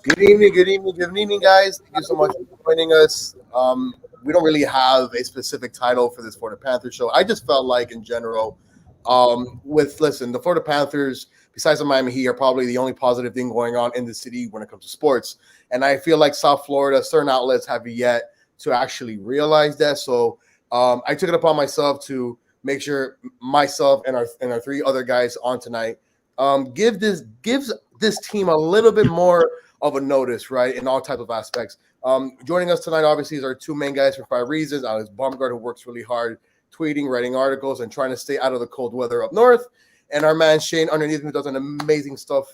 Good evening, guys. Thank you so much for joining us. We don't really have a specific title for this Florida Panthers show. I just felt like, in general, the Florida Panthers, besides the Miami Heat, are probably the only positive thing going on in the city when it comes to sports. And I feel like South Florida, certain outlets have yet to actually realize that. So I took it upon myself to make sure myself and our three other guys on tonight gives this team a little bit more of a notice, right, in all types of aspects. Joining us tonight, obviously, is our two main guys for 5 reasons. Alex Baumgart, who works really hard, tweeting, writing articles, and trying to stay out of the cold weather up north. And our man Shane underneath, who does an amazing stuff.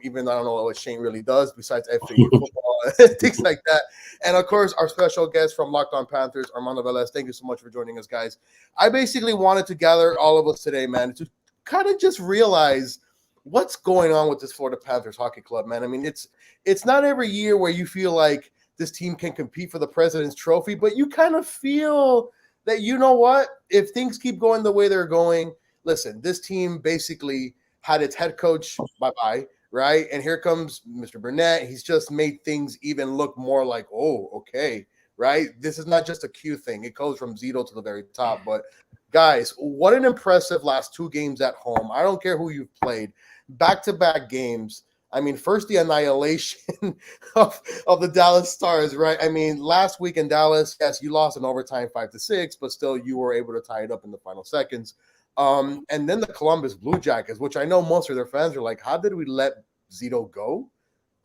Even I don't know what Shane really does besides FA football, things like that. And of course, our special guest from Locked On Panthers, Armando Velez. Thank you so much for joining us, guys. I basically wanted to gather all of us today, man, to kind of just realize what's going on with this Florida Panthers hockey club, man. I mean, it's not every year where you feel like this team can compete for the President's Trophy, but you kind of feel that, you know what, if things keep going the way they're going, listen, this team basically had its head coach bye-bye, right? And here comes Mr. Burnett. He's just made things even look more like, oh, okay, right? This is not just a Q thing. It goes from zero to the very top. But guys, what an impressive last two games at home. I don't care who you've played. Back-to-back games. I mean, first the annihilation of the Dallas Stars, right? I mean, last week in Dallas, yes, you lost in overtime 5-6, but still you were able to tie it up in the final seconds. And then the Columbus Blue Jackets, which I know most of their fans are like, how did we let Zito go?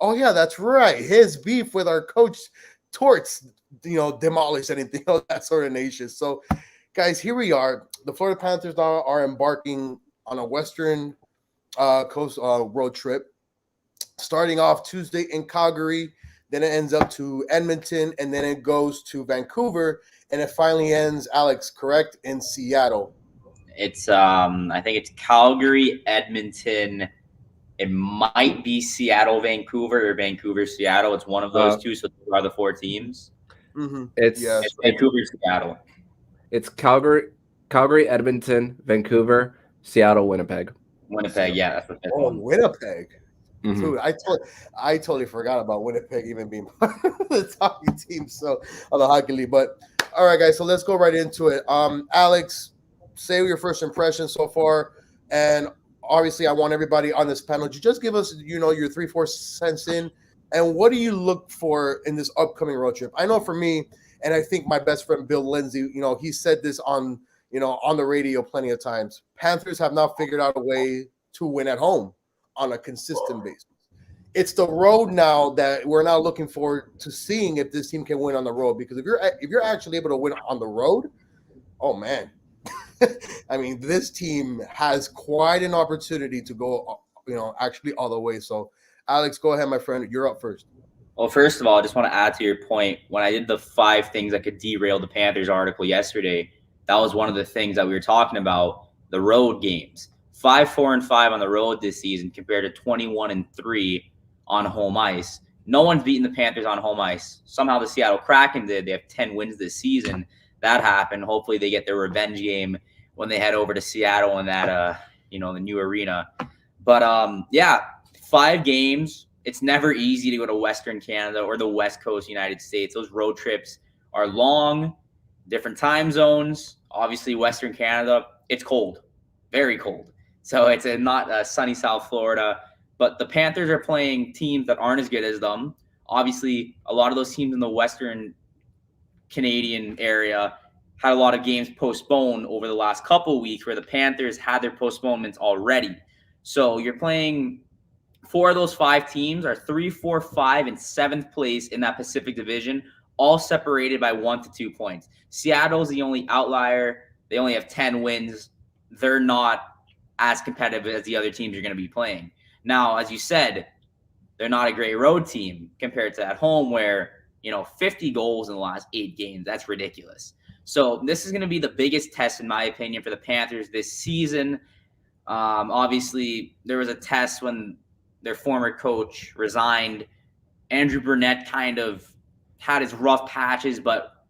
Oh, yeah, that's right. His beef with our coach Torts, demolished anything of that sort of nation. So, guys, here we are. The Florida Panthers now are embarking on a Western Coast road trip, starting off Tuesday in Calgary, then it ends up to Edmonton, and then it goes to Vancouver, and it finally ends, Alex, correct, in Seattle. It's I think it's Calgary, Edmonton. It might be Seattle, Vancouver, or Vancouver, Seattle. It's one of those two. So those are the four teams. Mm-hmm. It's Vancouver, Seattle. It's Calgary, Edmonton, Vancouver, Seattle, Winnipeg. Yeah, that's what. Winnipeg. Mm-hmm. Dude, I totally forgot about Winnipeg even being part of the hockey team, so of the hockey league. But all right, guys, so let's go right into it. Alex, say your first impression so far, and obviously, I want everybody on this panel to just give us, your 3-4 cents in, and what do you look for in this upcoming road trip? I know for me, and I think my best friend Bill Lindsay, he said this on the radio plenty of times. Panthers have now figured out a way to win at home on a consistent basis. It's the road now that we're now looking forward to seeing if this team can win on the road. Because if you're actually able to win on the road, oh man. I mean, this team has quite an opportunity to go, actually all the way. So, Alex, go ahead, my friend. You're up first. Well, first of all, I just want to add to your point. When I did the 5 things that could derail the Panthers article yesterday, that was one of the things that we were talking about, the road games. 5-4-5 on the road this season compared to 21-3 on home ice. No one's beaten the Panthers on home ice. Somehow the Seattle Kraken did. They have 10 wins this season. That happened. Hopefully they get their revenge game when they head over to Seattle in that, the new arena. But, 5 games. It's never easy to go to Western Canada or the West Coast United States. Those road trips are long, different time zones. Obviously, Western Canada, it's cold, very cold. So it's not sunny South Florida. But the Panthers are playing teams that aren't as good as them. Obviously, a lot of those teams in the Western Canadian area had a lot of games postponed over the last couple of weeks, where the Panthers had their postponements already. So you're playing 4 of those 5 teams are 3, 4, 5, and 7th place in that Pacific Division, all separated by 1 to 2 points. Seattle's the only outlier. They only have 10 wins. They're not as competitive as the other teams you're going to be playing. Now, as you said, they're not a great road team compared to at home where, 50 goals in the last 8 games. That's ridiculous. So this is going to be the biggest test, in my opinion, for the Panthers this season. Obviously, there was a test when their former coach resigned. Andrew Burnett kind of had his rough patches, but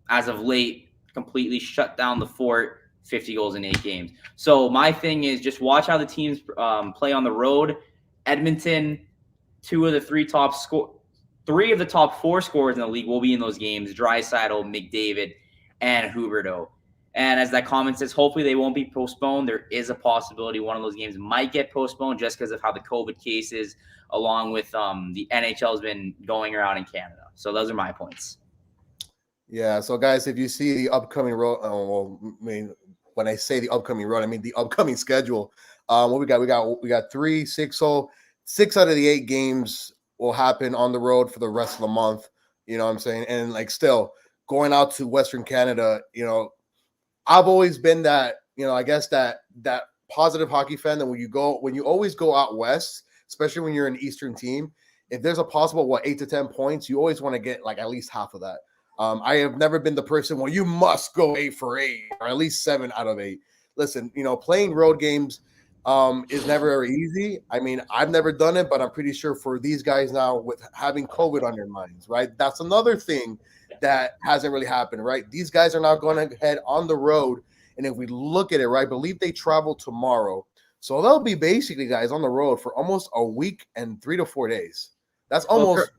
as of late, completely shut down the fort. 50 goals in 8 games. So my thing is just watch how the teams play on the road. Edmonton, three of the top 4 scorers in the league will be in those games: Draisaitl, McDavid, and Huberdeau. And as that comment says, hopefully they won't be postponed. There is a possibility one of those games might get postponed just because of how the COVID cases, along with the NHL, has been going around in Canada. So those are my points. Yeah. So guys, if you see the upcoming road, when I say the upcoming road, I mean the upcoming schedule. What we got 3, 6. So 6 out of the 8 games will happen on the road for the rest of the month. You know what I'm saying? And like still going out to Western Canada, I've always been that, I guess that positive hockey fan that when you always go out west, especially when you're an Eastern team, if there's a possible 8 to 10 points, you always want to get like at least half of that. I have never been the person you must go 8 for 8 or at least 7 out of 8. Listen, playing road games is never very easy. I mean, I've never done it, but I'm pretty sure for these guys now with having COVID on their minds, right? That's another thing that hasn't really happened, right? These guys are now going to head on the road. And if we look at it, right, I believe they travel tomorrow. So they'll be basically, guys, on the road for almost a week and 3 to 4 days. That's almost,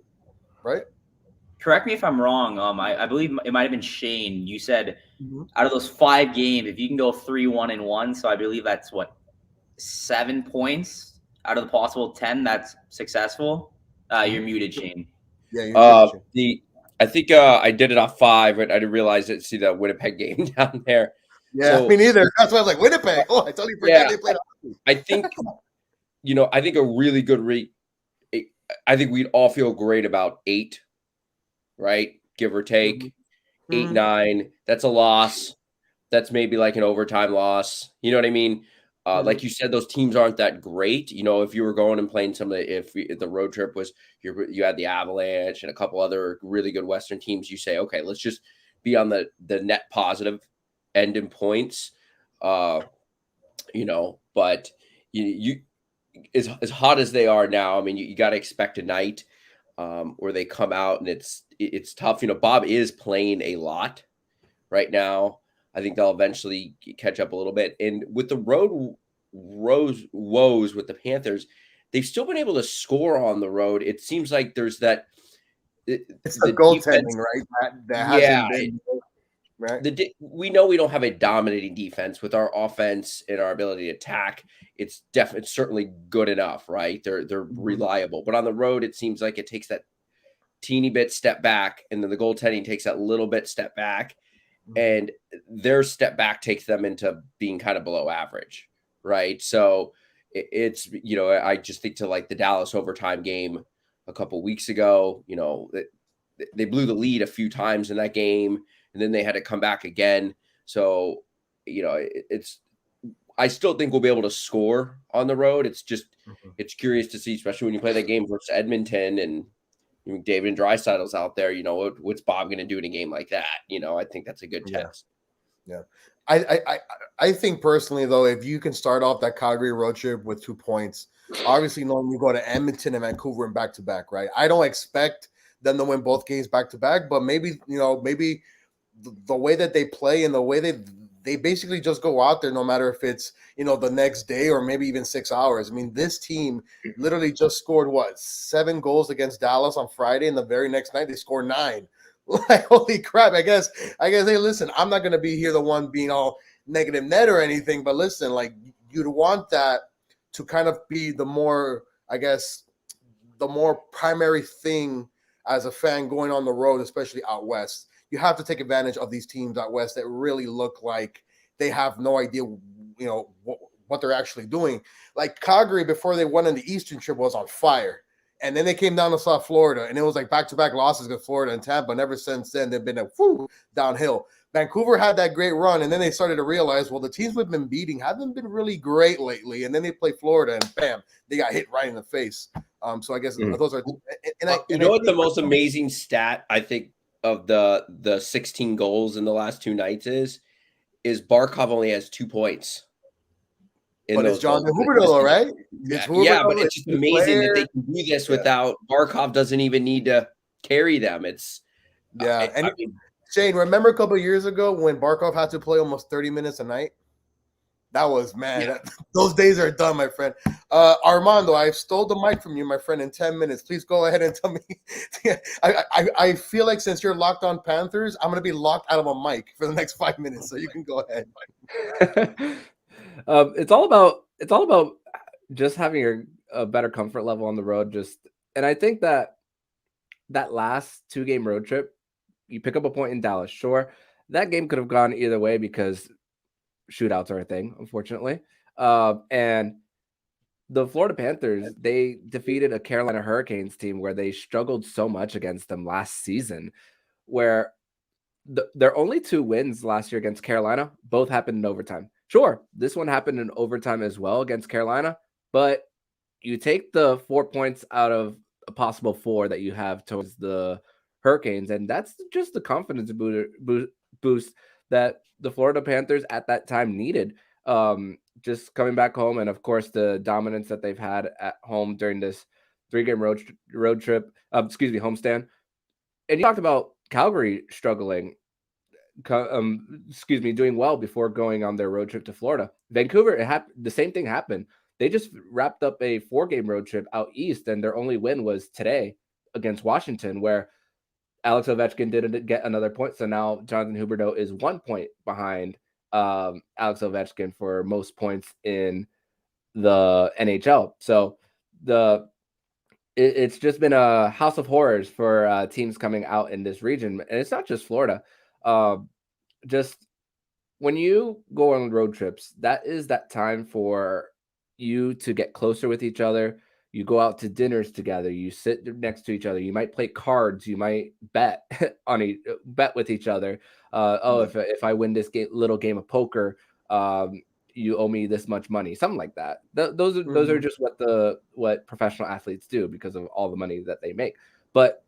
right? Correct me if I'm wrong. I believe it might have been Shane. You said out of those 5 games, if you can go 3-1-1, so I believe that's 7 points out of the possible 10 that's successful. You're muted, Shane. Yeah, you're muted, Shane. I think I did it off 5, but I didn't realize it. See the Winnipeg game down there. Yeah, me neither. That's why I was like, Winnipeg. Oh, I totally forgot they played. I think, I think a really good I think we'd all feel great about 8, right? Give or take 8, 9. That's a loss. That's maybe like an overtime loss. You know what I mean? Like you said, those teams aren't that great. If you were going and playing if the road trip was you had the Avalanche and a couple other really good Western teams, you say, okay, let's just be on the net positive end in points. But you as hot as they are now, I mean, you got to expect a night where they come out and it's tough. Bob is playing a lot right now. I think they'll eventually catch up a little bit. And with the road woes with the Panthers, they've still been able to score on the road. It seems like there's that. It's the goaltending, right? That hasn't been, right? We know we don't have a dominating defense with our offense and our ability to attack. It's certainly good enough, right? They're reliable, but on the road, it seems like it takes that teeny bit step back, and then the goaltending takes that little bit step back. And their step back takes them into being kind of below average, right? So it's, I just think to like the Dallas overtime game a couple weeks ago, they blew the lead a few times in that game, and then they had to come back again. So, I still think we'll be able to score on the road. It's just, it's curious to see, especially when you play that game versus Edmonton and David and Draisaitl's out there, what's Bob going to do in a game like that? I think that's a good test. Yeah. I think personally, though, if you can start off that Calgary road trip with 2 points, obviously knowing you go to Edmonton and Vancouver and back-to-back, right? I don't expect them to win both games back-to-back, but maybe the way that they play and the way they basically just go out there, no matter if it's, the next day or maybe even 6 hours. I mean, this team literally just scored 7 goals against Dallas on Friday, and the very next night they scored 9. Like, holy crap. I guess, hey, listen, I'm not going to be here the one being all negative net or anything, but listen, like, you'd want that to kind of be the more, I guess, the more primary thing as a fan going on the road, especially out west. You have to take advantage of these teams out west that really look like they have no idea, what they're actually doing. Like Calgary, before they went on the Eastern trip, was on fire. And then they came down to South Florida, and it was like back-to-back losses against Florida and Tampa. And ever since then, they've been downhill. Vancouver had that great run, and then they started to realize, well, the teams we've been beating haven't been really great lately. And then they play Florida, and bam, they got hit right in the face. So I guess those are. What the most amazing stat I think of the 16 goals in the last 2 nights is Barkov only has 2 points. But it's Jonathan Huberdeau, right? Yeah, but it's just amazing that they can do this without Barkov doesn't even need to carry them. It's Shane, remember a couple of years ago when Barkov had to play almost 30 minutes a night? That was, man, those days are done, my friend. Armando, I stole the mic from you, my friend, in 10 minutes. Please go ahead and tell me. I feel like since you're locked on Panthers, I'm going to be locked out of a mic for the next 5 minutes. So you can go ahead. It's all about just having a better comfort level on the road. And I think that last 2-game road trip, you pick up a point in Dallas. Sure, that game could have gone either way because shootouts are a thing, unfortunately. And the Florida Panthers, they defeated a Carolina Hurricanes team where they struggled so much against them last season, where their only 2 wins last year against Carolina both happened in overtime. Sure, this one happened in overtime as well against Carolina, but you take the 4 points out of a possible 4 that you have towards the Hurricanes, and that's just the confidence boost that the Florida Panthers at that time needed. Just coming back home, and of course the dominance that they've had at home during this 3-game road trip. Homestand. And you talked about Calgary struggling. Doing well before going on their road trip to Florida. Vancouver, the same thing happened. They just wrapped up a 4-game road trip out east, and their only win was today against Washington, where Alex Ovechkin didn't get another point. So now Jonathan Huberdeau is 1 point behind Alex Ovechkin for most points in the NHL. So it's just been a house of horrors for teams coming out in this region. And it's not just Florida. Just when you go on road trips, that is that time for you to get closer with each other. You go out to dinners together. You sit next to each other. You might play cards. You might bet bet with each other. If I win this little game of poker, you owe me this much money, something like that. Those are just what professional athletes do because of all the money that they make. But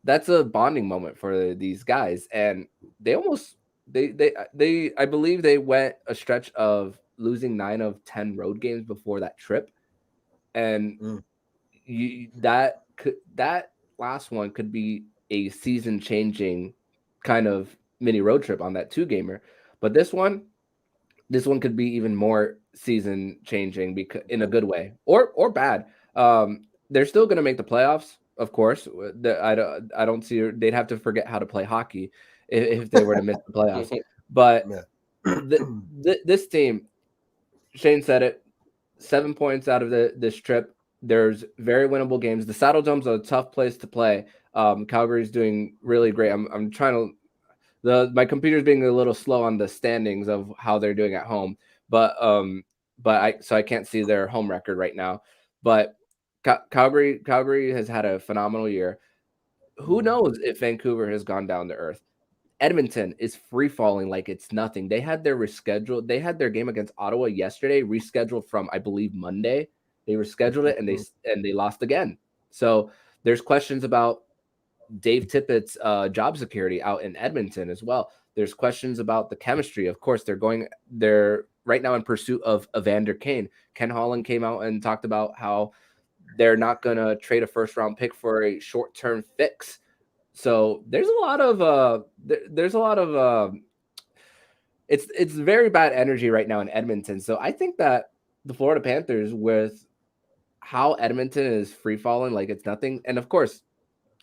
that's a bonding moment for these guys, and they I believe they went a stretch of losing 9 of 10 road games before that trip, and that last one could be a season changing kind of mini road trip on that 2-gamer, but this one could be even more season changing because in a good way or bad. They're still going to make the playoffs, of course. I don't see they'd have to forget how to play hockey if they were to miss the playoffs. But this team, Shane said it, 7 points out of this trip. There's very winnable games. The Saddle Dome's a tough place to play. Calgary's doing really great. I'm trying to. My computer's being a little slow on the standings of how they're doing at home, but I can't see their home record right now. But Calgary has had a phenomenal year. Who knows if Vancouver has gone down to earth? Edmonton is free falling like it's nothing. They had their game against Ottawa yesterday rescheduled from, I believe, Monday. They rescheduled it and they lost again. So there's questions about Dave Tippett's job security out in Edmonton as well. There's questions about the chemistry. Of course, they're right now in pursuit of Evander Kane. Ken Holland came out and talked about how they're not going to trade a first-round pick for a short-term fix. So there's a lot of it's very bad energy right now in Edmonton. So I think that the Florida Panthers, with how Edmonton is free falling like it's nothing, and of course,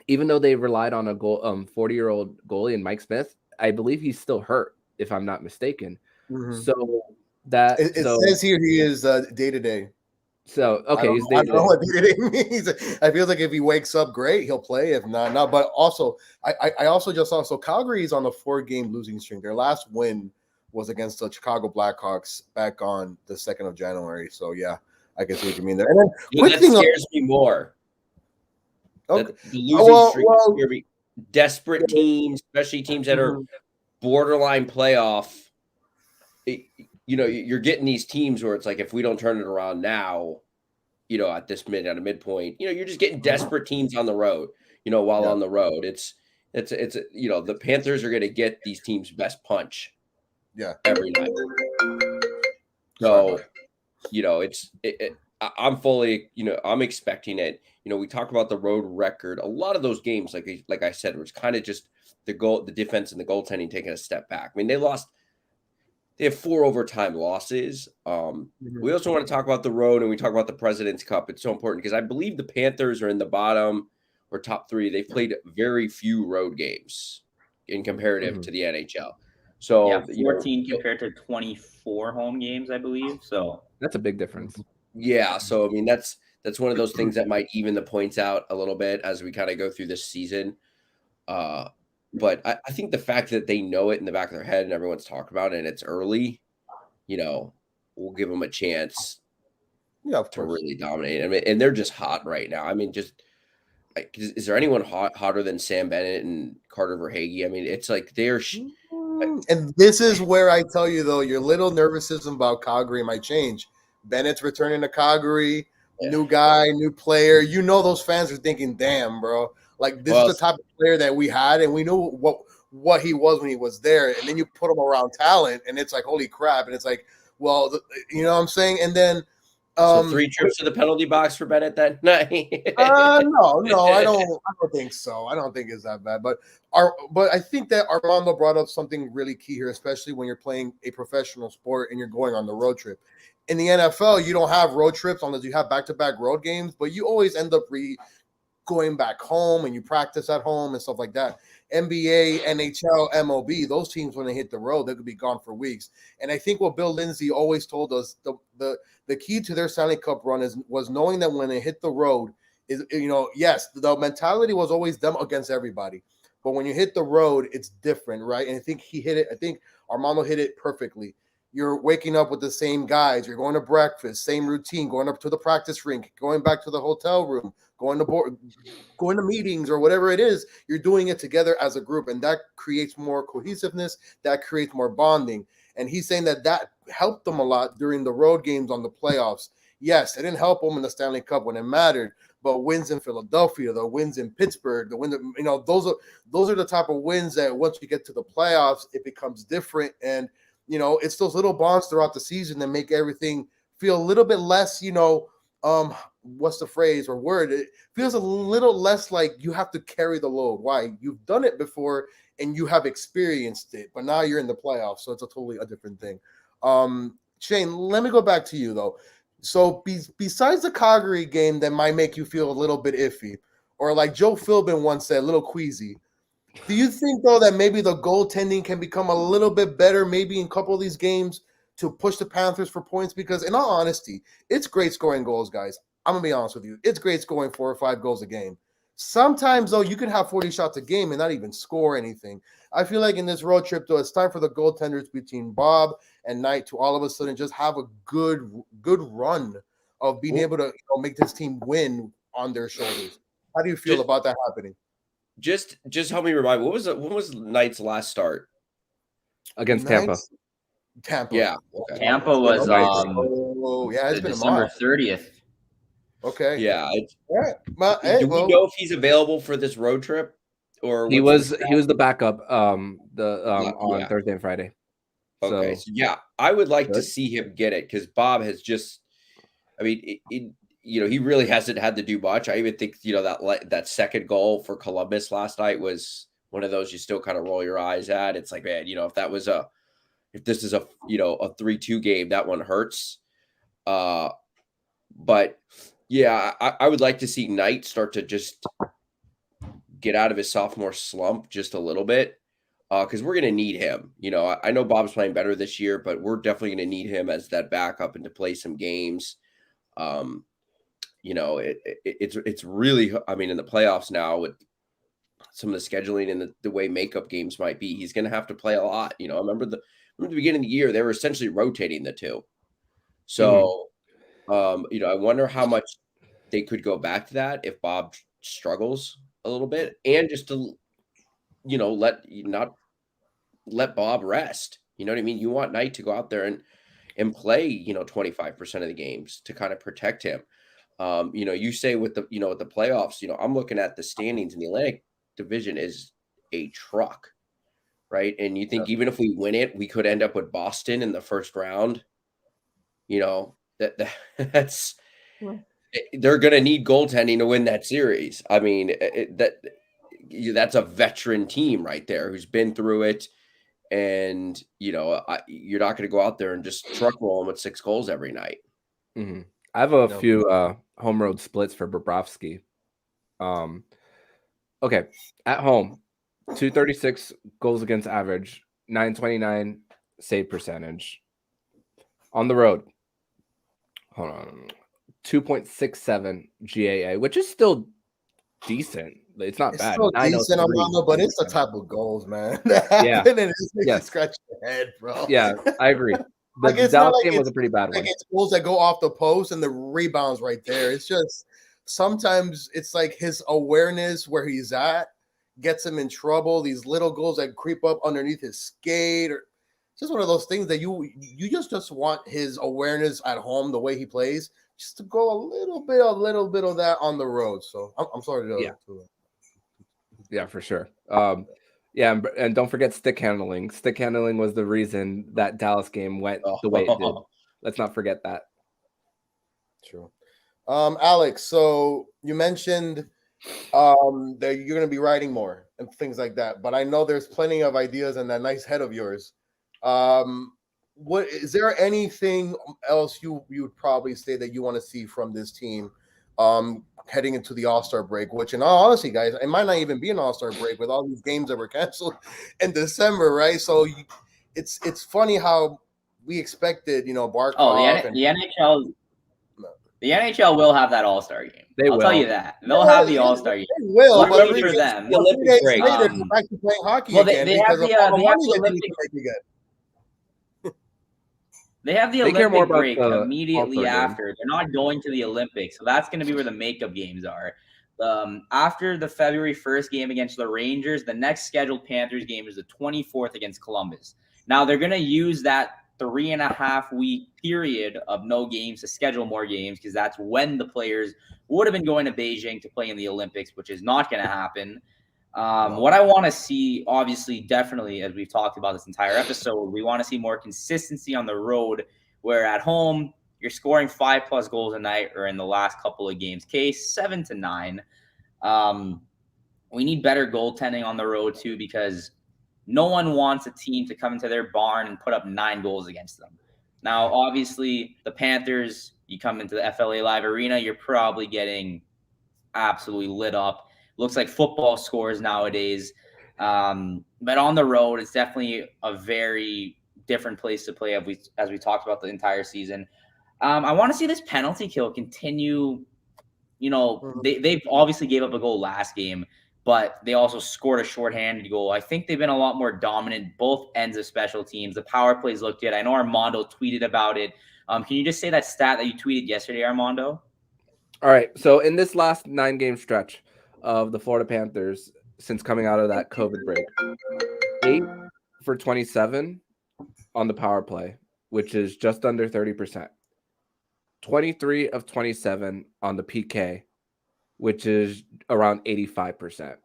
even though they relied on a 40-year-old goalie in Mike Smith, I believe he's still hurt, if I'm not mistaken. So that it says here he is day-to-day. So okay, I don't know what day-to-day means. I feel like if he wakes up, great, he'll play. If not. But also, I also just saw, so Calgary is on a 4-game losing streak. Their last win was against the Chicago Blackhawks back on the 2nd of January. So yeah, I can see what you mean there. And then that scares me more. Okay. The losing streak scare me. Desperate teams, especially teams that are borderline playoff. You're getting these teams where it's like, if we don't turn it around now, at a midpoint, you're just getting desperate teams on the road, while on the road. It's the Panthers are going to get these teams' best punch. Yeah. Every night. So, I'm fully, I'm expecting it. We talk about the road record. A lot of those games, like I said, was kind of just the defense and the goaltending taking a step back. I mean, they lost They have 4 overtime losses. We also want to talk about the road, and we talk about the President's Cup. It's so important because I believe the Panthers are in the bottom or top 3. They've played very few road games in comparative to the NHL. So yeah, 14 compared to 24 home games, I believe. So that's a big difference. Yeah. So I mean, that's one of those things that might even the points out a little bit as we kind of go through this season. But I think the fact that they know it in the back of their head and everyone's talking about it and it's early, we'll give them a chance to really dominate. I mean, and they're just hot right now. I mean, is there anyone hotter than Sam Bennett and Carter Verhaeghe? I mean, it's like they're and this is where I tell you, though, your little nervousness about Calgary might change. Bennett's returning to Calgary, new guy, new player. Those fans are thinking, damn, bro. Like, this is the type of player that we had, and we knew what he was when he was there. And then you put him around talent, and it's like, holy crap. And it's like, well, you know what I'm saying? And then so 3 trips to the penalty box for Bennett that night. No, I don't think so. I don't think it's that bad. But I think that Armando brought up something really key here, especially when you're playing a professional sport and you're going on the road trip. In the NFL, you don't have road trips unless you have back-to-back road games, but you always end up going back home and you practice at home and stuff like that. NBA, NHL, MLB, those teams, when they hit the road, they could be gone for weeks. And I think what Bill Lindsay always told us, the key to their Stanley Cup run was knowing that when they hit the road, yes, the mentality was always them against everybody. But when you hit the road, it's different, right? And I think he hit it. I think Armando hit it perfectly. You're waking up with the same guys. You're going to breakfast, same routine, going up to the practice rink, going back to the hotel room, going to meetings or whatever it is. You're doing it together as a group, and that creates more cohesiveness. That creates more bonding. And he's saying that helped them a lot during the road games on the playoffs. Yes, it didn't help them in the Stanley Cup when it mattered, but wins in Philadelphia, the wins in Pittsburgh, the wins, those are the type of wins that once you get to the playoffs, it becomes different. And it's those little bonds throughout the season that make everything feel a little bit less, what's the phrase or word? It feels a little less like you have to carry the load. Why? You've done it before and you have experienced it, but now you're in the playoffs, so it's a totally different thing. Shane, let me go back to you, though. So besides the Calgary game that might make you feel a little bit iffy, or like Joe Philbin once said, a little queasy, do you think, though, that maybe the goaltending can become a little bit better maybe in a couple of these games to push the Panthers for points? Because in all honesty, it's great scoring goals, guys. I'm going to be honest with you. It's great scoring 4 or 5 goals a game. Sometimes, though, you can have 40 shots a game and not even score anything. I feel like in this road trip, though, it's time for the goaltenders between Bob and Knight to all of a sudden just have a good run of being able to make this team win on their shoulders. How do you feel about that happening? Just help me remind. When was Knight's last start against Tampa? Yeah, okay. Tampa was it's been December 30th. Okay. Yeah. Do we know if he's available for this road trip, or he was the backup on Thursday and Friday. Okay, so yeah, I would like to see him get it because Bob has just. I mean, he really hasn't had to do much. I even think that second goal for Columbus last night was one of those you still kind of roll your eyes at. It's like, man, if this is a 3-2 game, that one hurts. But yeah, I would like to see Knight start to just get out of his sophomore slump just a little bit because we're going to need him. I know Bob's playing better this year, but we're definitely going to need him as that backup and to play some games. It's really, I mean, in the playoffs now with some of the scheduling and the way makeup games might be, he's going to have to play a lot. I remember the beginning of the year, they were essentially rotating the two. So, I wonder how much they could go back to that if Bob struggles a little bit and just to, let Bob rest. You know what I mean? You want Knight to go out there and play, 25% of the games to kind of protect him. You say with the playoffs, I'm looking at the standings in the Atlantic Division is a truck, right? And you think even if we win it, we could end up with Boston in the first round. That's they're going to need goaltending to win that series. I mean, that's a veteran team right there who's been through it. And, you're not going to go out there and just truck roll him with 6 goals every night. Mm-hmm. I have a few home road splits for Bobrovsky. Okay, at home, 236 goals against average, 929 save percentage. On the road, hold on, 2.67 GAA, which is still decent. It's not bad. Still decent, Armando, but it's the type of goals, man, that happen, and it just makes you scratch your head, bro. Yeah, I agree. The Like, it's Dallas not like game was a pretty bad one. It's goals that go off the post and the rebounds right there. It's just sometimes it's like his awareness where he's at gets him in trouble. These little goals that creep up underneath his skate, or just one of those things that you just want his awareness at home, the way he plays, just to go a little bit of that on the road. So I'm sorry to yeah, for sure. Yeah, and don't forget stick handling. Stick handling was the reason that Dallas game went the way it did. Let's not forget that. True. Alex, so you mentioned that you're going to be writing more and things like that, but I know there's plenty of ideas in that nice head of yours. What is there anything else you would probably say that you want to see from this team heading into the All-Star break, which in all honesty, guys, it might not even be an All-Star break with all these games that were canceled in December, right? So it's funny how we expected, Barkov. The NHL will have that All-Star game. I'll tell you that. They'll have the All-Star game. They will, luckily for them. The Olympic break. Later, they're back to playing hockey again. They have the Olympic break immediately after. They're not going to the Olympics, so that's going to be where the makeup games are. After the February 1st game against the Rangers, the next scheduled Panthers game is the 24th against Columbus. Now, they're going to use that 3.5-week period of no games to schedule more games, because that's when the players would have been going to Beijing to play in the Olympics, which is not going to happen. What I want to see, obviously, definitely, as we've talked about this entire episode, we want to see more consistency on the road, where at home you're scoring 5+ goals a night, or in the last couple of games, case 7 to 9. We need better goaltending on the road too, because no one wants a team to come into their barn and put up 9 goals against them. Now, obviously, the Panthers, you come into the FLA Live Arena, you're probably getting absolutely lit up. Looks like football scores nowadays. But on the road, it's definitely a very different place to play, as we talked about the entire season. I want to see this penalty kill continue. They've obviously gave up a goal last game, but they also scored a shorthanded goal. I think they've been a lot more dominant, both ends of special teams. The power plays look good. I know Armando tweeted about it. Can you just say that stat that you tweeted yesterday, Armando? All right. So in this last 9-game stretch of the Florida Panthers, since coming out of that COVID break, 8 for 27 on the power play, which is just under 30%. 23 of 27 on the PK, which is around 85%.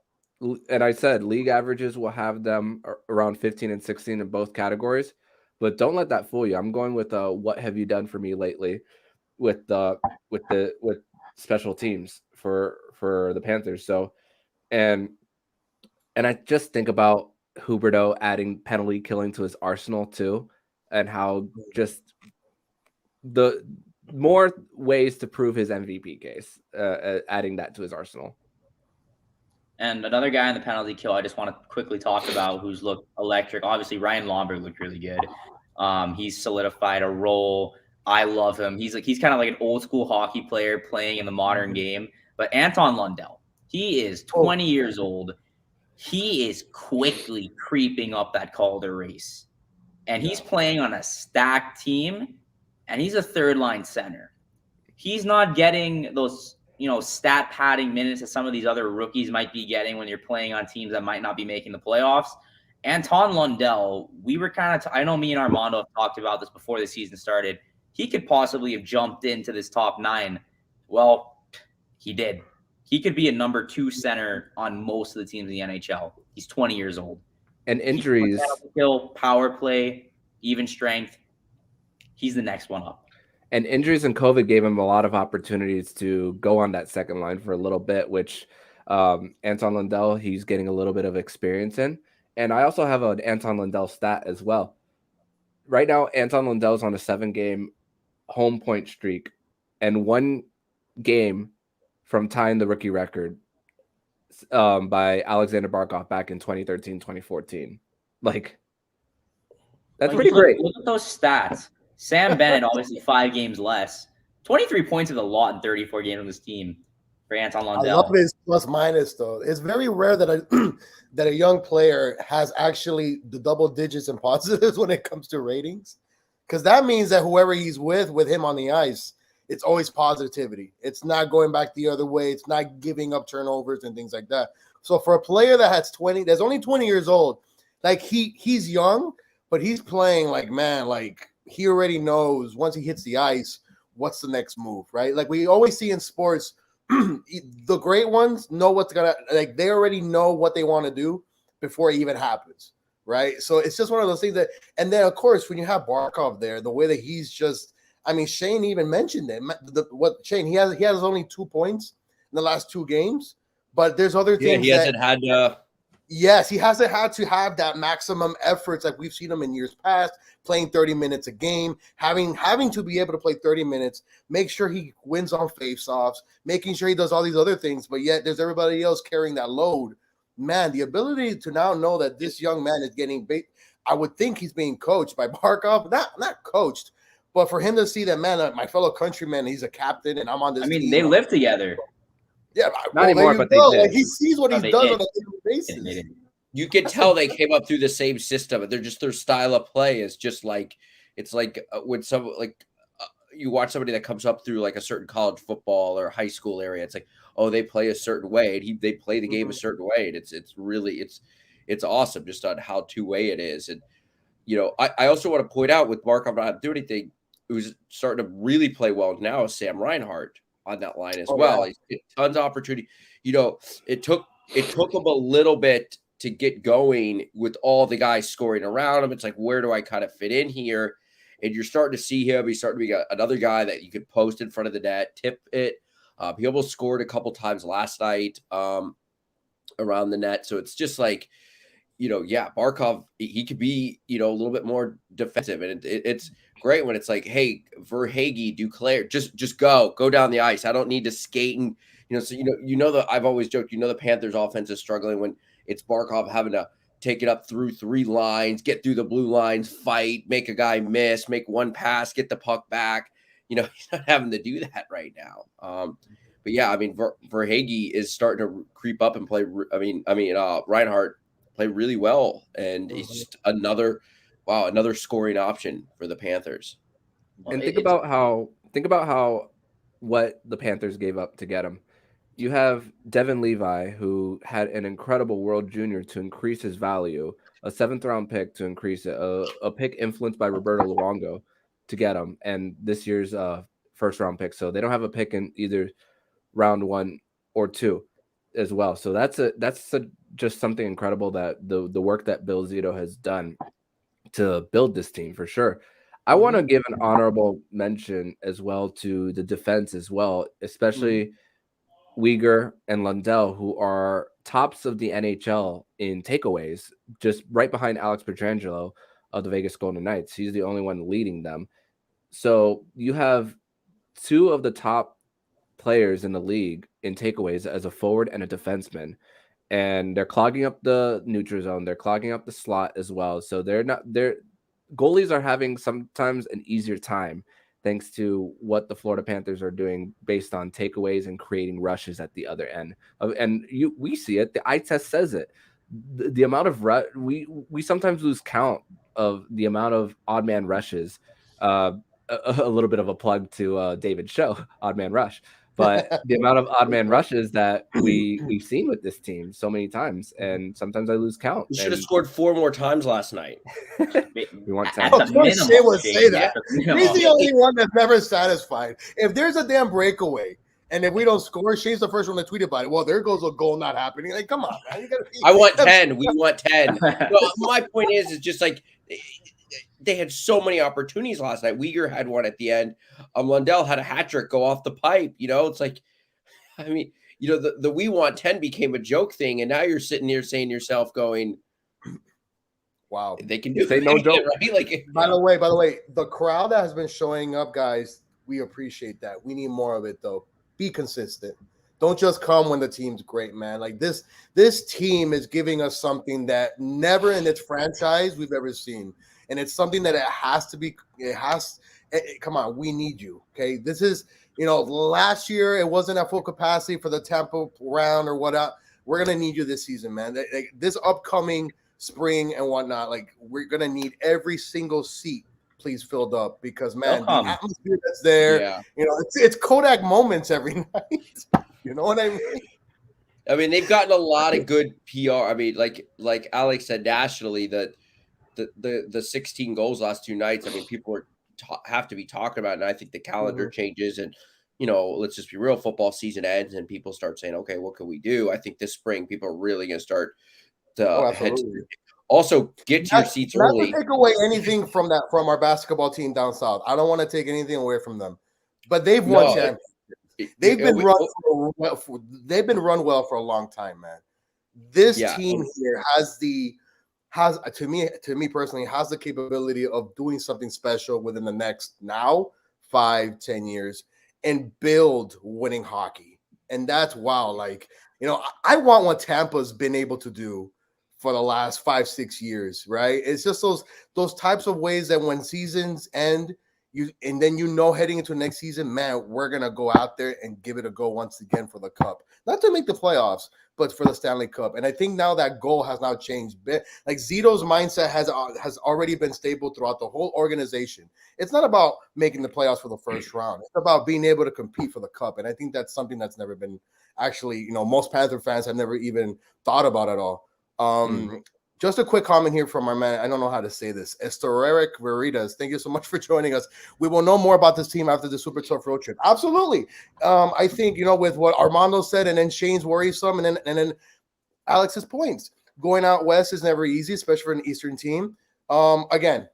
And I said league averages will have them around 15 and 16 in both categories, but don't let that fool you. I'm going with what have you done for me lately with special teams for the Panthers. So and I just think about Huberdeau adding penalty killing to his arsenal too, and how just the more ways to prove his MVP case, adding that to his arsenal. And another guy in the penalty kill I just want to quickly talk about, who's looked electric. Obviously, Ryan Lombard looked really good. He's solidified a role. I love him. He's kind of like an old school hockey player playing in the modern game. But Anton Londell, he is 20 years old. He is quickly creeping up that Calder race. And he's playing on a stacked team, and he's a third-line center. He's not getting those, stat padding minutes that some of these other rookies might be getting when you're playing on teams that might not be making the playoffs. Anton Lundell, we were I know me and Armando have talked about this before the season started. He could possibly have jumped into this top 9. Well, he did. He could be a number 2 center on most of the teams in the NHL. He's 20 years old. And injuries. Kill, power play, even strength. He's the next one up. And injuries and COVID gave him a lot of opportunities to go on that second line for a little bit, which Anton Lundell, he's getting a little bit of experience in. And I also have an Anton Londell stat as well. Right now, Anton Lundell's on a 7-game home point streak and 1 game from tying the rookie record by Alexander Barkov back in 2013, 2014. Like, that's pretty great. Look at those stats. Sam Bennett, obviously 5 games less. 23 points is a lot in 34 games on this team for Anton Londell. I love his plus minus though. It's very rare that a young player has actually the double digits and positives when it comes to ratings, because that means that whoever he's with him on the ice, it's always positivity. It's not going back the other way. It's not giving up turnovers and things like that. So for a player that has 20, that's only 20 years old, like he's young, but he's playing like, man, like he already knows once he hits the ice, what's the next move, right? Like we always see in sports, the great ones know what's gonna, like they already know what they want to do before it even happens, right? So it's just one of those things that, and then of course when you have Barkov there, the way that he's just, I mean, Shane even mentioned it. Shane, he has only 2 points in the last 2 games, but there's other things. He hasn't had. Yes, he hasn't had to have that maximum efforts like we've seen him in years past, playing 30 minutes a game, having to be able to play 30 minutes, make sure he wins on faceoffs, making sure he does all these other things, but yet there's everybody else carrying that load. Man, the ability to now know that this young man is getting bait. I would think he's being coached by Barkov, not coached, but for him to see that, man, my fellow countryman, he's a captain, and I'm on this. I mean, team. they live together. Yeah, not anymore, but they did. Like, he sees what he does on a daily basis. You could tell they came up through the same system. They're just, their style of play is just like, it's like when some you watch somebody that comes up through like a certain college football or high school area. It's like, oh, they play a certain way, and they play the game a certain way, and it's really it's awesome just on how two-way it is. And you know, I also want to point out with Barkov not doing anything, who's starting to really play well now is Sam Reinhart on that line as well. Yeah. He's tons of opportunity. You know, it took him a little bit to get going with all the guys scoring around him. It's like, where do I kind of fit in here? And you're starting to see him. He's starting to be another guy that you could post in front of the net, tip it. He almost scored a couple times last night around the net. So it's just like, you know, yeah, Barkov, he could be, you know, a little bit more defensive. And it's great when it's like, hey, Verhaeghe, Duclair, just go down the ice. I don't need to skate. And, you know, so, you know that I've always joked, you know, the Panthers offense is struggling when it's Barkov having to take it up through 3 lines, get through the blue lines, fight, make a guy miss, make one pass, get the puck back. You know, he's not having to do that right now. But yeah, I mean, Verhaeghe is starting to creep up and play. Reinhart play really well, and he's just another scoring option for the Panthers. And think about how what the Panthers gave up to get him. You have Devin Levi, who had an incredible World Junior to increase his value, a 7th-round pick to increase it, a pick influenced by Roberto Luongo to get him, and this year's first-round pick. So they don't have a pick in either round 1 or 2 as well. So that's just something incredible that the work that Bill Zito has done to build this team for sure. I want to give an honorable mention as well to the defense as well, especially Uyghur and Lundell, who are tops of the NHL in takeaways, just right behind Alex Pietrangelo of the Vegas Golden Knights. He's the only one leading them. So you have 2 of the top players in the league in takeaways as a forward and a defenseman, and they're clogging up the neutral zone. They're clogging up the slot as well. So goalies are having sometimes an easier time thanks to what the Florida Panthers are doing based on takeaways and creating rushes at the other end. And we see it. The eye test says it. The amount of we sometimes lose count of the amount of odd man rushes. A little bit of a plug to David's show, Odd Man Rush. But the amount of odd man rushes that we've seen with this team so many times, and sometimes I lose count. You should have scored 4 more times last night. We want 10. Of course, Shea would say that. He's the only one that's never satisfied. If there's a damn breakaway, and if we don't score, Shane's the first one to tweet about it. Well, there goes a goal not happening. Like, come on, man. I want 10. We want 10. No, my point is just like they had so many opportunities last night. Uyghur had one at the end. Lundell had a hat trick go off the pipe. You know, it's like, I mean, you know, the we want 10 became a joke thing, and now you're sitting here saying to yourself, going, Wow. They can do Say no it, joke. right? Like, By the way, the crowd that has been showing up, guys, we appreciate that. We need more of it, though. Be consistent. Don't just come when the team's great, man. Like this team is giving us something that never in its franchise we've ever seen, and it's something that it has to be. Come on, we need you. Okay, this is last year it wasn't at full capacity for the Tampa round or whatnot. We're gonna need you this season, man. This upcoming spring and whatnot, like we're gonna need every single seat please filled up because man, the atmosphere that's there, it's Kodak moments every night. You know what I mean? I mean, they've gotten a lot of good PR. I mean, like Alex said, nationally, the 16 goals last 2 nights. I mean, people have to be talking about it. And I think the calendar changes, and let's just be real. Football season ends, and people start saying, "Okay, what can we do?" I think this spring, people are really going to start to head. Also, get to your seats early. Not to take away anything from our basketball team down south. I don't want to take anything away from them, but they've won championships. They've been run well for a long time, man. This team here has to me personally has the capability of doing something special within the next 5-10 years and build winning hockey. And that's wow. Like, I want what Tampa's been able to do for the last 5-6 years, right? It's just those types of ways that when seasons end, and then heading into next season, man, we're gonna go out there and give it a go once again for the cup, not to make the playoffs, but for the Stanley Cup. And I think now that goal has now changed. Like Zito's mindset has already been stable throughout the whole organization. It's not about making the playoffs for the first round. It's about being able to compete for the cup. And I think that's something that's never been actually, most Panther fans have never even thought about at all. Just a quick comment here from our man. I don't know how to say this. Estoreric Veritas. Thank you so much for joining us. We will know more about this team after the Super Tough road trip. Absolutely. I think, with what Armando said, and then Shane's worrisome, and then Alex's points. Going out west is never easy, especially for an Eastern team. Again,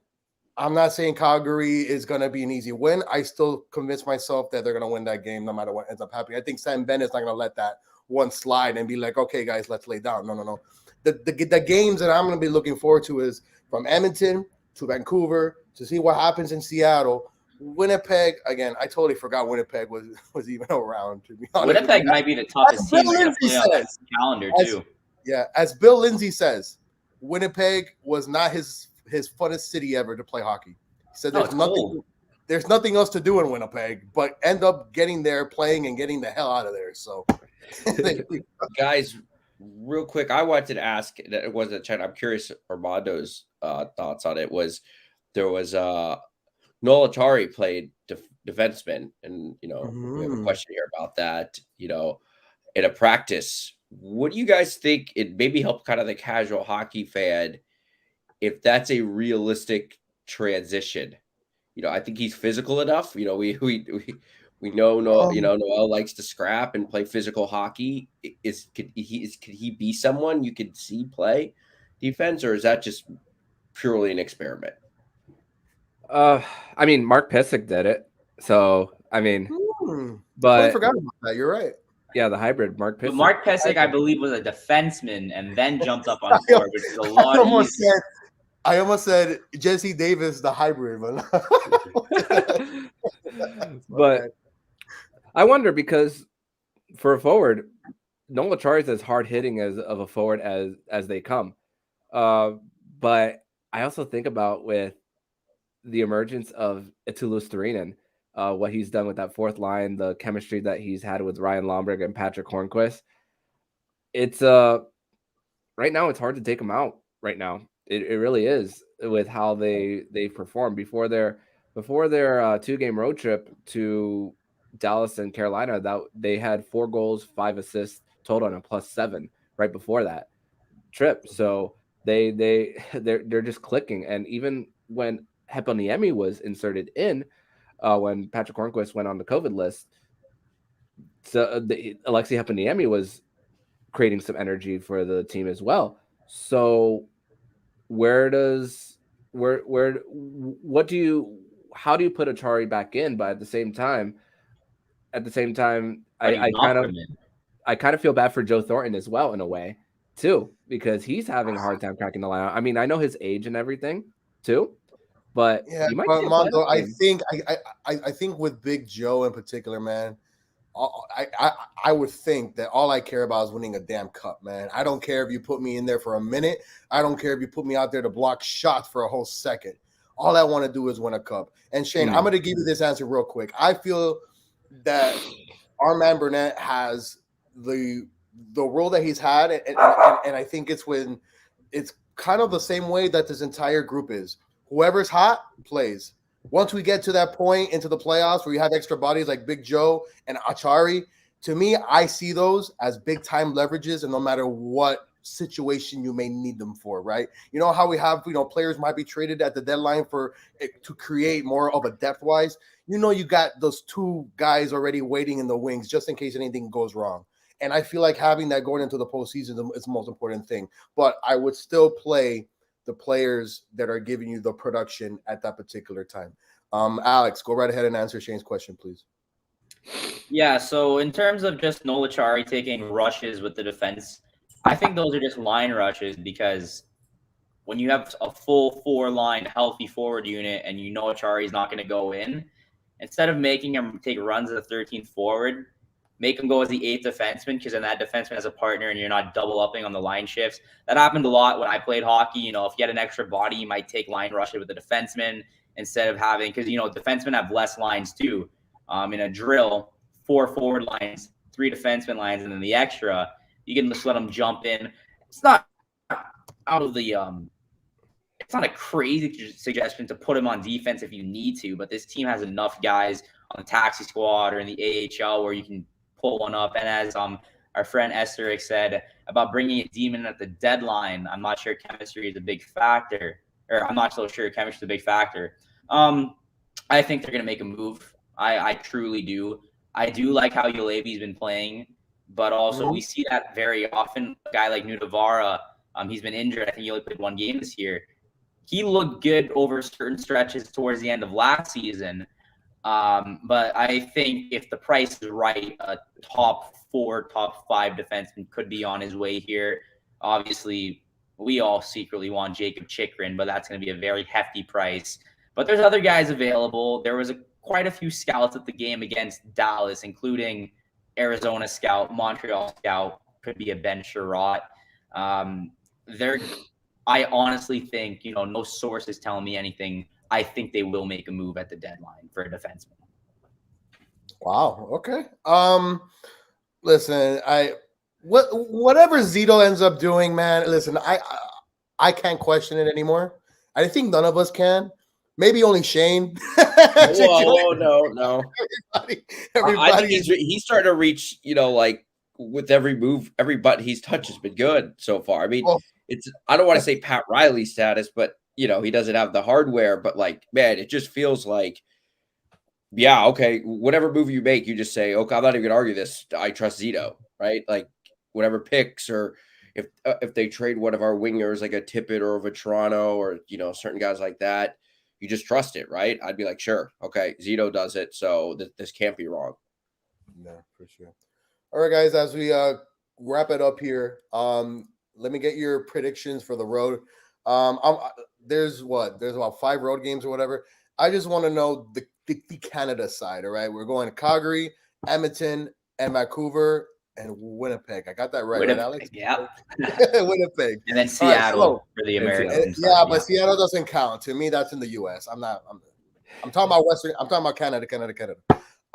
I'm not saying Calgary is going to be an easy win. I still convince myself that they're going to win that game no matter what ends up happening. I think Sam Bennett's not going to let that one slide and be like, okay, guys, let's lay down. No. The games that I'm going to be looking forward to is from Edmonton to Vancouver to see what happens in Seattle. Winnipeg, again, I totally forgot Winnipeg was even around, to be honest. Winnipeg might be the toughest team in the calendar, too. Yeah, as Bill Lindsay says, Winnipeg was not his funnest city ever to play hockey. He said there's nothing else to do in Winnipeg, but end up getting there, playing, and getting the hell out of there. So, guys, real quick, I wanted to ask, that it wasn't chat. I'm curious Armando's thoughts on it. There was Noel Acciari played defenseman, and we have a question here about that. In a practice, what do you guys think? It maybe help kind of the casual hockey fan if that's a realistic transition. I think he's physical enough. We know Noel likes to scrap and play physical hockey. Could he be someone you could see play defense, or is that just purely an experiment? I mean, Mark Pysyk did it, so I mean, but I forgot about that. You're right. Yeah, the hybrid Mark Pysyk. But Mark Pysyk, I believe, was a defenseman and then jumped up on the floor, which is a lot easier. I almost said Jesse Davis, the hybrid, but I wonder, because for a forward, Noel Acciari is as hard hitting of a forward as they come. But I also think about with the emergence of Eetu Luostarinen, what he's done with that fourth line, the chemistry that he's had with Ryan Lombard and Patrick Hornquist. It's right now it's hard to take him out right now. It really is, with how they perform before their 2-game road trip to Dallas and Carolina. That they had 4 goals, 5 assists total, and a +7 right before that trip. So they're just clicking. And even when Heponiemi was inserted in, when Patrick Hornquist went on the COVID list, so Alexei Heponiemi was creating some energy for the team as well. So how do you put Acciari back in? But at the same time, I kind of feel bad for Joe Thornton as well, in a way, too, because he's having a hard time cracking the lineup. I mean, I know his age and everything too, but Yeah, you might but see a Mondo, playoff game. I think with Big Joe in particular, man, I would think that all I care about is winning a damn cup, man. I don't care if you put me in there for a minute. I don't care if you put me out there to block shots for a whole second. All I want to do is win a cup. And Shane, I'm going to give you this answer real quick. I feel that our man Burnett has the role that he's had, and I think it's kind of the same way that this entire group is. Whoever's hot plays. Once we get to that point into the playoffs where you have extra bodies like Big Joe and Achari, to me, I see those as big time leverages, and no matter what situation you may need them for, right? You know how we have, players might be traded at the deadline to create more of a depth wise. You got those two guys already waiting in the wings just in case anything goes wrong. And I feel like having that going into the postseason is the most important thing. But I would still play the players that are giving you the production at that particular time. Alex, go right ahead and answer Shane's question, please. Yeah, so in terms of just Nolachari taking rushes with the defense, I think those are just line rushes because when you have a full four-line healthy forward unit and Achari is not going to go in, instead of making him take runs as a 13th forward, make him go as the 8th defenseman because then that defenseman has a partner and you're not double upping on the line shifts. That happened a lot when I played hockey. If you had an extra body, you might take line rushes with the defenseman instead of having – because, defensemen have less lines too. In a drill, 4 forward lines, 3 defenseman lines, and then the extra, you can just let them jump in. It's not out of the it's not a crazy suggestion to put him on defense if you need to, but this team has enough guys on the taxi squad or in the AHL where you can pull one up. And as our friend Esterick said about bringing a demon at the deadline, I'm not sure chemistry is a big factor, or I'm not so sure chemistry is a big factor. I think they're going to make a move. I truly do. I do like how Ulevi's been playing, but also we see that very often. A guy like Nudavara, he's been injured. I think he only played 1 game this year. He looked good over certain stretches towards the end of last season. But I think if the price is right, a top 4, top 5 defenseman could be on his way here. Obviously, we all secretly want Jacob Chikrin, but that's going to be a very hefty price. But there's other guys available. There was quite a few scouts at the game against Dallas, including Arizona scout, Montreal scout, could be a Ben Sherratt. I honestly think, no source is telling me anything. I think they will make a move at the deadline for a defenseman. Wow. Okay. Listen, whatever Zito ends up doing, man. Listen, I can't question it anymore. I think none of us can. Maybe only Shane. Whoa, no. Everybody. I think he's starting to reach, like with every move, every button he's touched has been good so far. I mean, I don't want to say Pat Riley status, but he doesn't have the hardware, but like, man, it just feels like, yeah, okay, whatever move you make, you just say, okay, I'm not even gonna argue this. I trust Zito, right? Like whatever picks, or if they trade one of our wingers like a Tippett or a Vetrano or certain guys like that, you just trust it, right? I'd be like, sure, okay, Zito does it, so this can't be wrong. No, for sure. All right, guys, as we wrap it up here, let me get your predictions for the road. There's about 5 road games or whatever. I just want to know the Canada side. All right, we're going to Calgary, Edmonton, and Vancouver, and Winnipeg. I got that right, Alex? Yeah. Winnipeg. And then Seattle for the Americans. But Seattle doesn't count. To me, that's in the U.S. I'm talking about Western. I'm talking about Canada.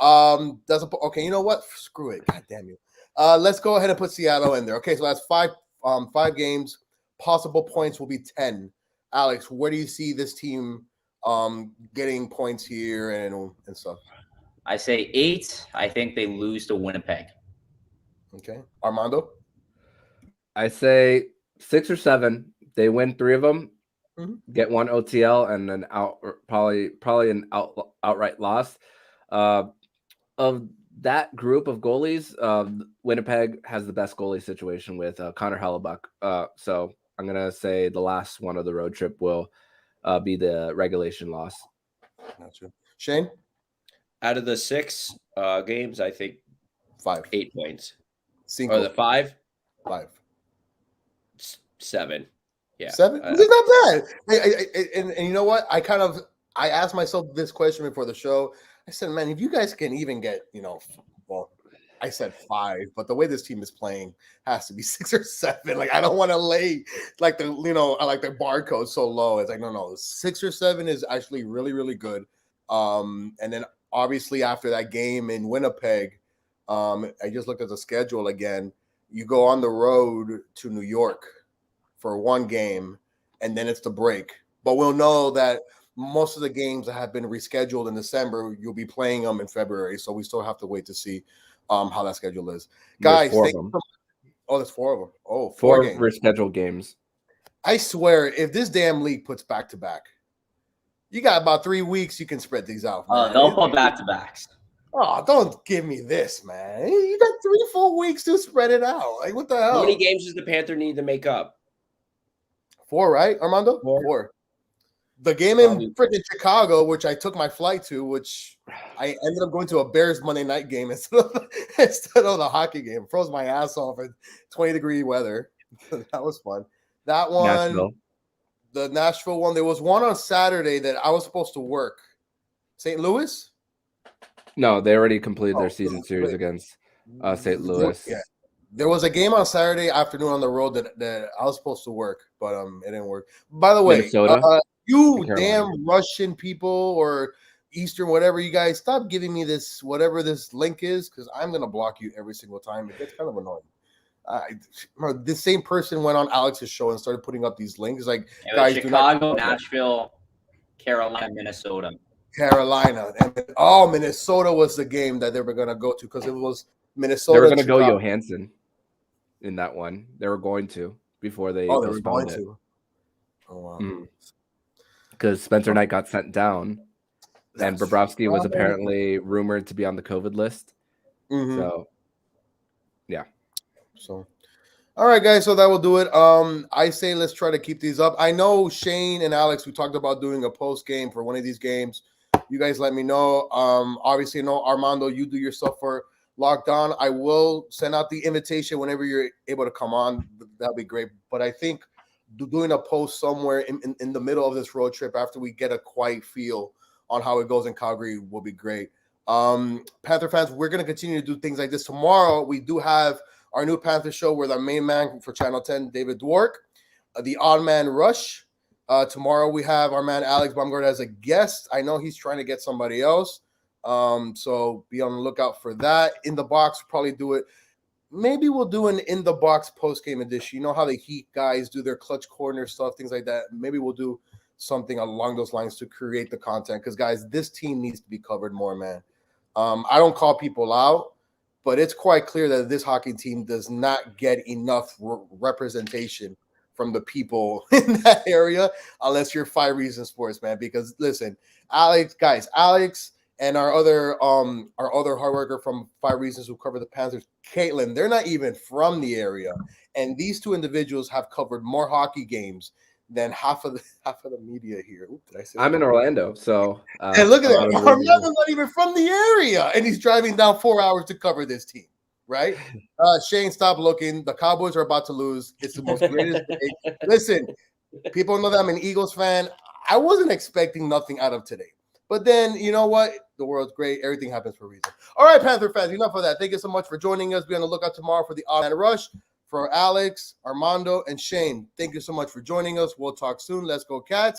Okay, you know what? Screw it. God damn you. Let's go ahead and put Seattle in there. Okay, so that's 5 games. Possible points will be 10. Alex, where do you see this team getting points here and stuff? I say 8. I think they lose to Winnipeg. Okay. Armando? I say 6 or 7. They win 3 of them, get 1 OTL, and then probably an outright loss. Of that group of goalies, Winnipeg has the best goalie situation with Connor Hellebuck. So I'm going to say the last one of the road trip will be the regulation loss. Gotcha. Shane? Out of the 6 games, I think 5. 8 points. Cinco. Or the 5? 5. 7. Yeah. 7? It's not bad. And you know what? I asked myself this question before the show. I said, man, if you guys can even get, well, I said 5, but the way this team is playing has to be 6 or 7. Like, I don't want to lay like I like the barcode so low. It's like, no, 6 or 7 is actually really, really good. And then obviously after that game in Winnipeg, I just looked at the schedule again. You go on the road to New York for one game, and then it's the break. But we'll know that most of the games that have been rescheduled in December, you'll be playing them in February. So we still have to wait to see how that schedule is. Guys, there's 4 of them. There's 4 of them. Oh, 4 games. rescheduled games. I swear, if this damn league puts back-to-back, you got about 3 weeks you can spread these out. Don't put back-to-backs. Oh, don't give me this, man. You got 3 full weeks to spread it out. Like, what the hell? How many games does the Panther need to make up? 4, right, Armando? 4. The game in freaking Chicago, which I took my flight to, which I ended up going to a Bears Monday night game instead of the hockey game. Froze my ass off in 20-degree weather. That was fun. That one, the Nashville one, there was one on Saturday that I was supposed to work. St. Louis? No, they already completed their season series against St. Louis. Yeah. There was a game on Saturday afternoon on the road that I was supposed to work, but it didn't work. By the way, you damn Russian people or Eastern, whatever you guys, stop giving me this, whatever this link is, because I'm going to block you every single time. It gets kind of annoying. This same person went on Alex's show and started putting up these links. Like, guys, Chicago, Nashville, Carolina, Minnesota. Minnesota was the game that they were going to go to because it was Minnesota. They were going to go Johansson in that one. They were going to before they were going to. Oh, wow. Because Spencer Knight got sent down, and Bobrovsky was apparently rumored to be on the COVID list. Mm-hmm. So, yeah. So, all right, guys. So that will do it. I say let's try to keep these up. I know Shane and Alex, we talked about doing a post game for one of these games. You guys let me know. Obviously, Armando, you do your stuff for Locked On. I will send out the invitation whenever you're able to come on. That'll be great. But I think doing a post somewhere in the middle of this road trip after we get a quiet feel on how it goes in Calgary will be great. Panther fans, we're going to continue to do things like this. Tomorrow, we do have our new Panther show with our main man for Channel 10, David Dwork, the Odd Man Rush. Tomorrow, we have our man Alex Baumgart as a guest. I know he's trying to get somebody else. So be on the lookout for that. In the Box, probably do it. Maybe we'll do an In the Box post-game edition. You know how the Heat guys do their clutch corner stuff, things like that. Maybe we'll do something along those lines to create the content. Because, guys, this team needs to be covered more, man. I don't call people out, but it's quite clear that this hockey team does not get enough representation from the people in that area unless you're 5 Reasons Sports, man. Because, listen, Alex and our other hard worker from 5 Reasons who cover the Panthers, Caitlin, they're not even from the area. And these 2 individuals have covered more hockey games than half of the media here. Ooh, did I say I'm in Orlando, so and look at that. Armando's not even from the area, and he's driving down 4 hours to cover this team, right? Shane, stop looking. The Cowboys are about to lose. It's the most greatest day. Listen, people know that I'm an Eagles fan. I wasn't expecting nothing out of today. But then, you know what? The world's great. Everything happens for a reason. All right, Panther fans, enough of that. Thank you so much for joining us. Be on the lookout tomorrow for the Odd Man Rush. For Alex, Armando, and Shane, thank you so much for joining us. We'll talk soon. Let's go, Cats.